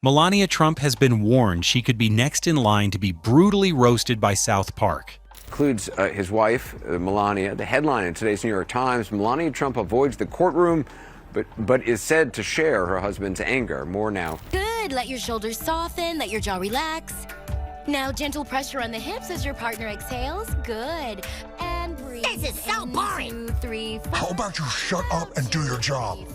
Melania Trump has been warned she could be next in line to be brutally roasted by South Park. Includes his wife, Melania. The headline in today's New York Times, Melania Trump avoids the courtroom, but is said to share her husband's anger. More now. Good. Let your shoulders soften. Let your jaw relax. Now gentle pressure on the hips as your partner exhales. Good. And breathe. This is so boring. 2, 3, 4. How about you shut up and do your job?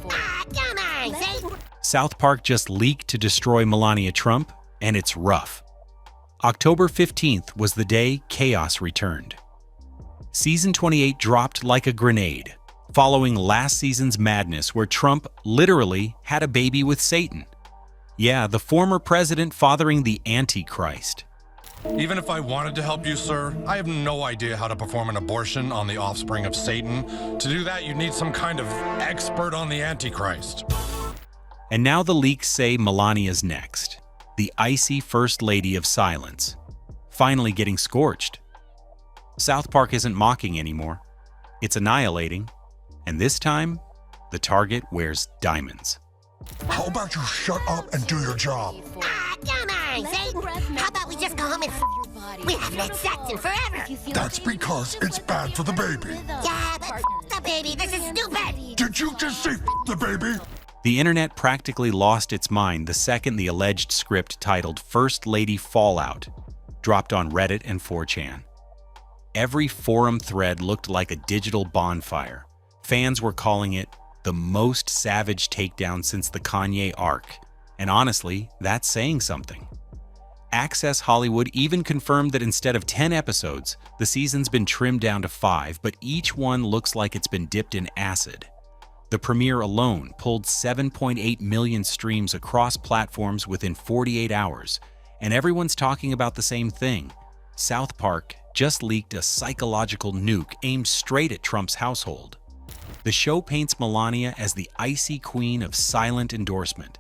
Come on, see? South Park just leaked to destroy Melania Trump, and it's rough. October 15th was the day chaos returned. Season 28 dropped like a grenade, following last season's madness where Trump literally had a baby with Satan. Yeah, the former president fathering the Antichrist. Even if I wanted to help you, sir, I have no idea how to perform an abortion on the offspring of Satan. To do that, you need some kind of expert on the Antichrist. And now the leaks say Melania's next, the icy First Lady of Silence, finally getting scorched. South Park isn't mocking anymore. It's annihilating. And this time, the target wears diamonds. How about you shut up and do your job? Come on, see? How about we just go home and we haven't had sex in forever? That's because it's bad for the baby. Yeah, but the baby, this is stupid. Did you just say the baby? The internet practically lost its mind the second the alleged script titled First Lady Fallout dropped on Reddit and 4chan. Every forum thread looked like a digital bonfire. Fans were calling it the most savage takedown since the Kanye arc, and honestly, that's saying something. Access Hollywood even confirmed that instead of 10 episodes, the season's been trimmed down to 5, but each one looks like it's been dipped in acid. The premiere alone pulled 7.8 million streams across platforms within 48 hours, and everyone's talking about the same thing. South Park just leaked a psychological nuke aimed straight at Trump's household. The show paints Melania as the icy queen of silent endorsement,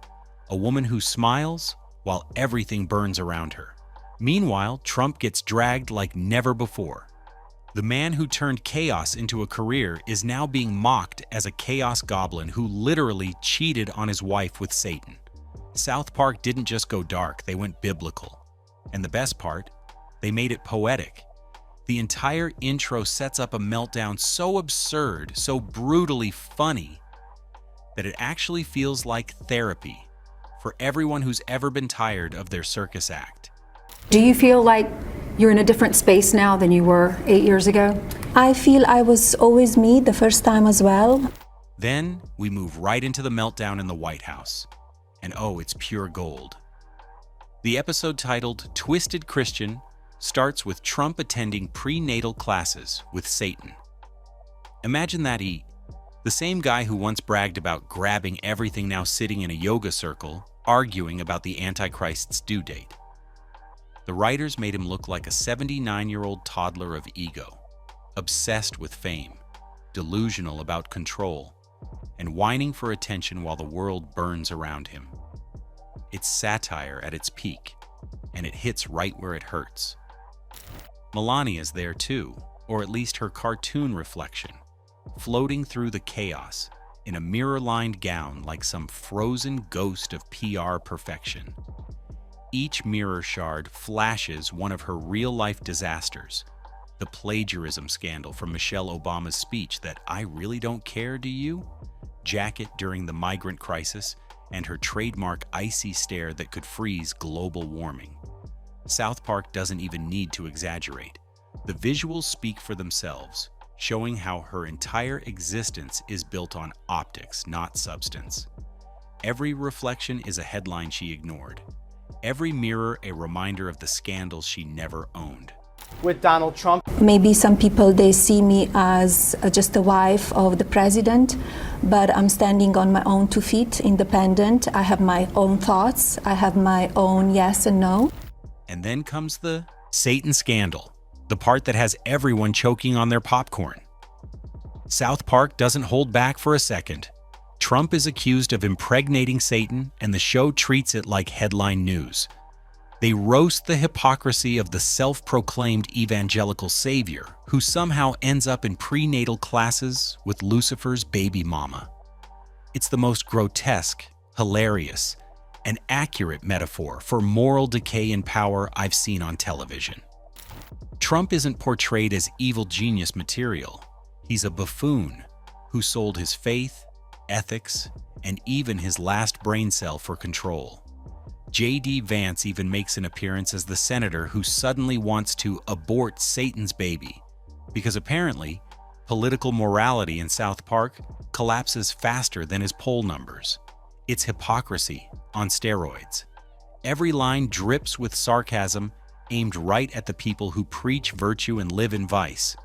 a woman who smiles while everything burns around her. Meanwhile, Trump gets dragged like never before. The man who turned chaos into a career is now being mocked as a chaos goblin who literally cheated on his wife with Satan. South Park didn't just go dark, they went biblical. And the best part, they made it poetic. The entire intro sets up a meltdown so absurd, so brutally funny, that it actually feels like therapy for everyone who's ever been tired of their circus act. Do you feel like you're in a different space now than you were 8 years ago? I feel I was always me the first time as well. Then we move right into the meltdown in the White House. And oh, it's pure gold. The episode titled Twisted Christian starts with Trump attending prenatal classes with Satan. Imagine that the same guy who once bragged about grabbing everything now sitting in a yoga circle, arguing about the Antichrist's due date. The writers made him look like a 79-year-old toddler of ego, obsessed with fame, delusional about control, and whining for attention while the world burns around him. It's satire at its peak, and it hits right where it hurts. Melania's there too, or at least her cartoon reflection, floating through the chaos in a mirror-lined gown like some frozen ghost of PR perfection. Each mirror shard flashes one of her real-life disasters, the plagiarism scandal from Michelle Obama's speech that "I really don't care, do you?" jacket during the migrant crisis, and her trademark icy stare that could freeze global warming. South Park doesn't even need to exaggerate. The visuals speak for themselves, showing how her entire existence is built on optics, not substance. Every reflection is a headline she ignored. Every mirror a reminder of the scandals she never owned. With Donald Trump, Maybe some people, they see me as just a wife of the president, but I'm standing on my own 2 feet, independent. I have my own thoughts. I have my own yes and no. And then comes the Satan scandal, the part that has everyone choking on their popcorn. South Park doesn't hold back for a second. Trump is accused of impregnating Satan, and the show treats it like headline news. They roast the hypocrisy of the self-proclaimed evangelical savior, who somehow ends up in prenatal classes with Lucifer's baby mama. It's the most grotesque, hilarious, an accurate metaphor for moral decay and power I've seen on television. Trump isn't portrayed as evil genius material. He's a buffoon who sold his faith, ethics, and even his last brain cell for control. J.D. Vance even makes an appearance as the senator who suddenly wants to abort Satan's baby, because apparently, political morality in South Park collapses faster than his poll numbers. It's hypocrisy on steroids. Every line drips with sarcasm aimed right at the people who preach virtue and live in vice.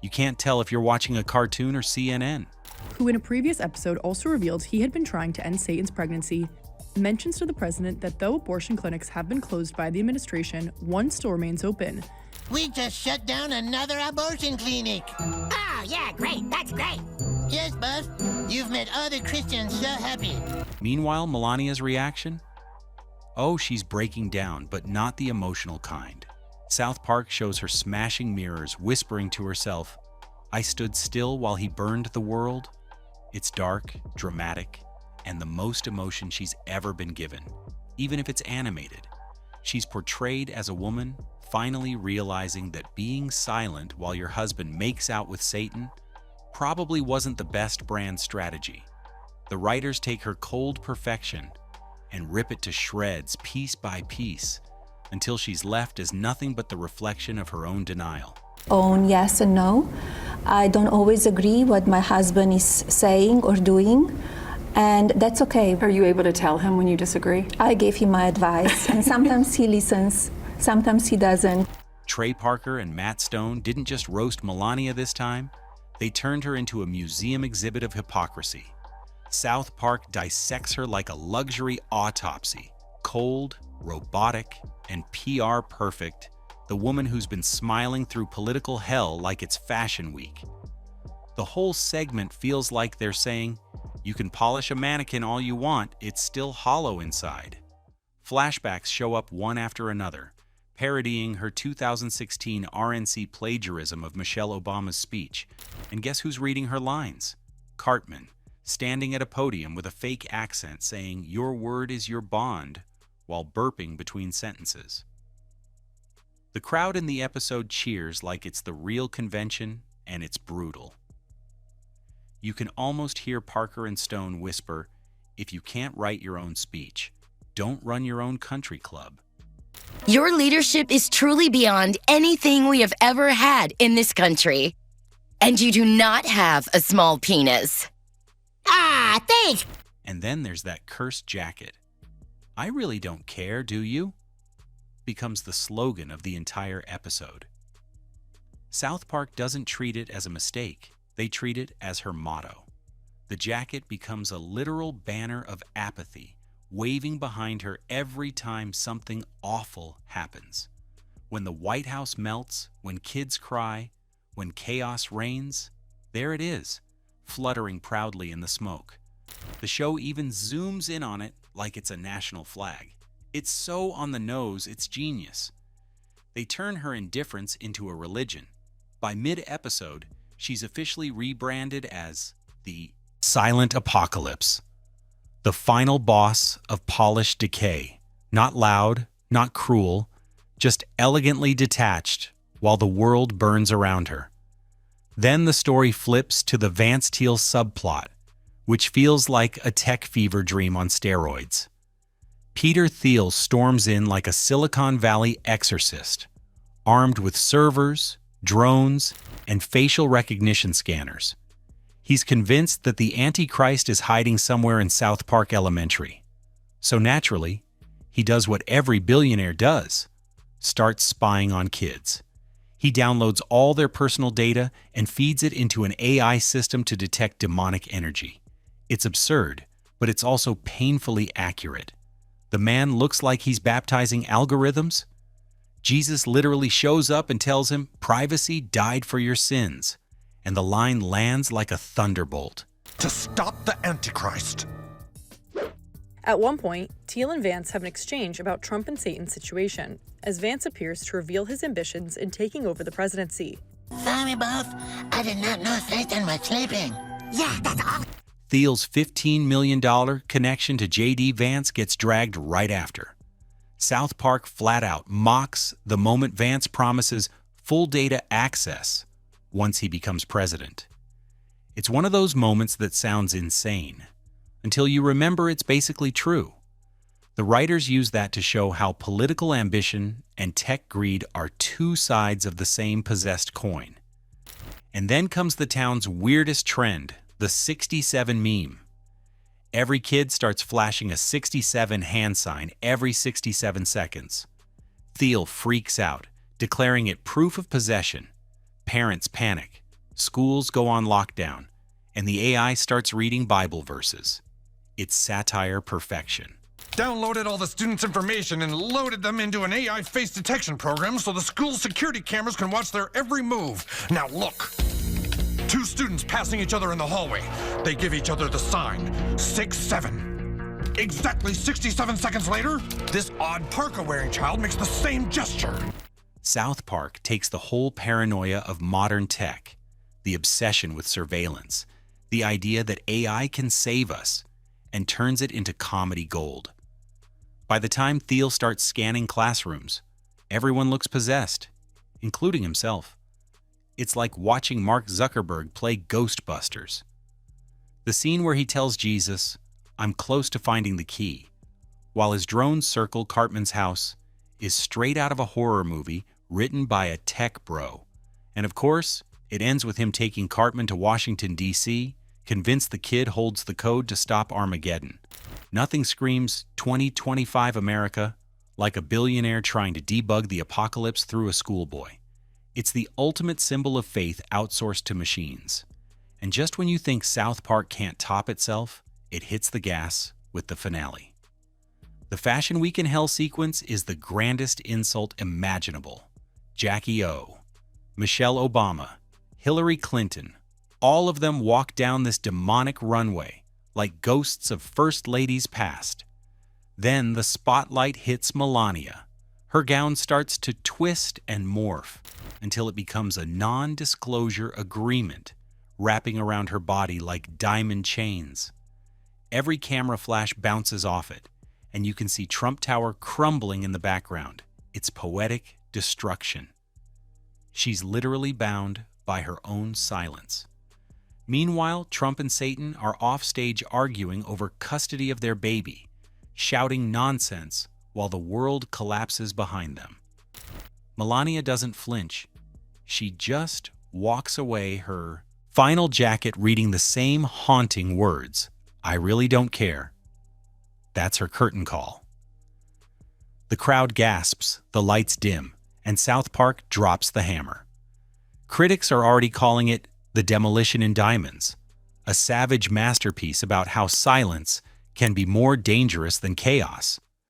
You can't tell if you're watching a cartoon or CNN. Who in a previous episode also revealed he had been trying to end Satan's pregnancy, mentions to the president that though abortion clinics have been closed by the administration, one still remains open. We just shut down another abortion clinic. Oh, yeah, great. That's great. Yes, boss. You've made other Christians so happy. Meanwhile, Melania's reaction? Oh, she's breaking down, but not the emotional kind. South Park shows her smashing mirrors, whispering to herself, "I stood still while he burned the world." It's dark, dramatic, and the most emotion she's ever been given, even if it's animated. She's portrayed as a woman finally realizing that being silent while your husband makes out with Satan probably wasn't the best brand strategy. The writers take her cold perfection and rip it to shreds piece by piece until she's left as nothing but the reflection of her own denial. Own yes and no. I don't always agree what my husband is saying or doing, and that's okay. Are you able to tell him when you disagree? I gave him my advice, and sometimes he listens, sometimes he doesn't. Trey Parker and Matt Stone didn't just roast Melania this time, they turned her into a museum exhibit of hypocrisy. South Park dissects her like a luxury autopsy, cold, robotic, and PR perfect, the woman who's been smiling through political hell like it's Fashion Week. The whole segment feels like they're saying, you can polish a mannequin all you want, it's still hollow inside. Flashbacks show up one after another, parodying her 2016 RNC plagiarism of Michelle Obama's speech. And guess who's reading her lines? Cartman, standing at a podium with a fake accent saying, "Your word is your bond," while burping between sentences. The crowd in the episode cheers like it's the real convention, and it's brutal. You can almost hear Parker and Stone whisper, "If you can't write your own speech, don't run your own country club." Your leadership is truly beyond anything we have ever had in this country. And you do not have a small penis. Ah, thanks. And then there's that cursed jacket. "I really don't care, do you?" becomes the slogan of the entire episode. South Park doesn't treat it as a mistake. They treat it as her motto. The jacket becomes a literal banner of apathy, waving behind her every time something awful happens. When the White House melts, when kids cry, when chaos reigns, there it is, fluttering proudly in the smoke. The show even zooms in on it like it's a national flag. It's so on the nose, it's genius. They turn her indifference into a religion. By mid-episode, she's officially rebranded as the Silent Apocalypse, the final boss of polished decay. Not loud, not cruel, just elegantly detached while the world burns around her. Then the story flips to the Vance Teal subplot, which feels like a tech fever dream on steroids. Peter Thiel storms in like a Silicon Valley exorcist, armed with servers, drones, and facial recognition scanners. He's convinced that the Antichrist is hiding somewhere in South Park Elementary. So naturally, he does what every billionaire does, starts spying on kids. He downloads all their personal data and feeds it into an AI system to detect demonic energy. It's absurd, but it's also painfully accurate. The man looks like he's baptizing algorithms. Jesus literally shows up and tells him, "Privacy died for your sins." And the line lands like a thunderbolt. To stop the Antichrist. At one point, Teal and Vance have an exchange about Trump and Satan's situation, as Vance appears to reveal his ambitions in taking over the presidency. Sorry, boss. I did not know Satan was sleeping. Yeah, that's all. Thiel's $15 million connection to J.D. Vance gets dragged right after. South Park flat out mocks the moment Vance promises full data access once he becomes president. It's one of those moments that sounds insane, until you remember it's basically true. The writers use that to show how political ambition and tech greed are two sides of the same possessed coin. And then comes the town's weirdest trend, the 67 meme. Every kid starts flashing a 67 hand sign every 67 seconds. Thiel freaks out, declaring it proof of possession. Parents panic. Schools go on lockdown, and the AI starts reading Bible verses. It's satire perfection. Downloaded all the students' information and loaded them into an AI face detection program so the school's security cameras can watch their every move. Now look. 2 students passing each other in the hallway. They give each other the sign, 6-7. Exactly 67 seconds later, this odd parka-wearing child makes the same gesture. South Park takes the whole paranoia of modern tech, the obsession with surveillance, the idea that AI can save us, and turns it into comedy gold. By the time Thiel starts scanning classrooms, everyone looks possessed, including himself. It's like watching Mark Zuckerberg play Ghostbusters. The scene where he tells Jesus, "I'm close to finding the key," while his drones circle Cartman's house, is straight out of a horror movie written by a tech bro. And of course, it ends with him taking Cartman to Washington, D.C., convinced the kid holds the code to stop Armageddon. Nothing screams 2025 America like a billionaire trying to debug the apocalypse through a schoolboy. It's the ultimate symbol of faith outsourced to machines. And just when you think South Park can't top itself, it hits the gas with the finale. The Fashion Week in Hell sequence is the grandest insult imaginable. Jackie O, Michelle Obama, Hillary Clinton, all of them walk down this demonic runway like ghosts of first ladies past. Then the spotlight hits Melania. Her gown starts to twist and morph until it becomes a non-disclosure agreement wrapping around her body like diamond chains. Every camera flash bounces off it, and you can see Trump Tower crumbling in the background. It's poetic destruction. She's literally bound by her own silence. Meanwhile, Trump and Satan are offstage arguing over custody of their baby, shouting nonsense while the world collapses behind them. Melania doesn't flinch. She just walks away, her final jacket reading the same haunting words, "I really don't care." That's her curtain call. The crowd gasps, the lights dim, and South Park drops the hammer. Critics are already calling it the Demolition in Diamonds, a savage masterpiece about how silence can be more dangerous than chaos.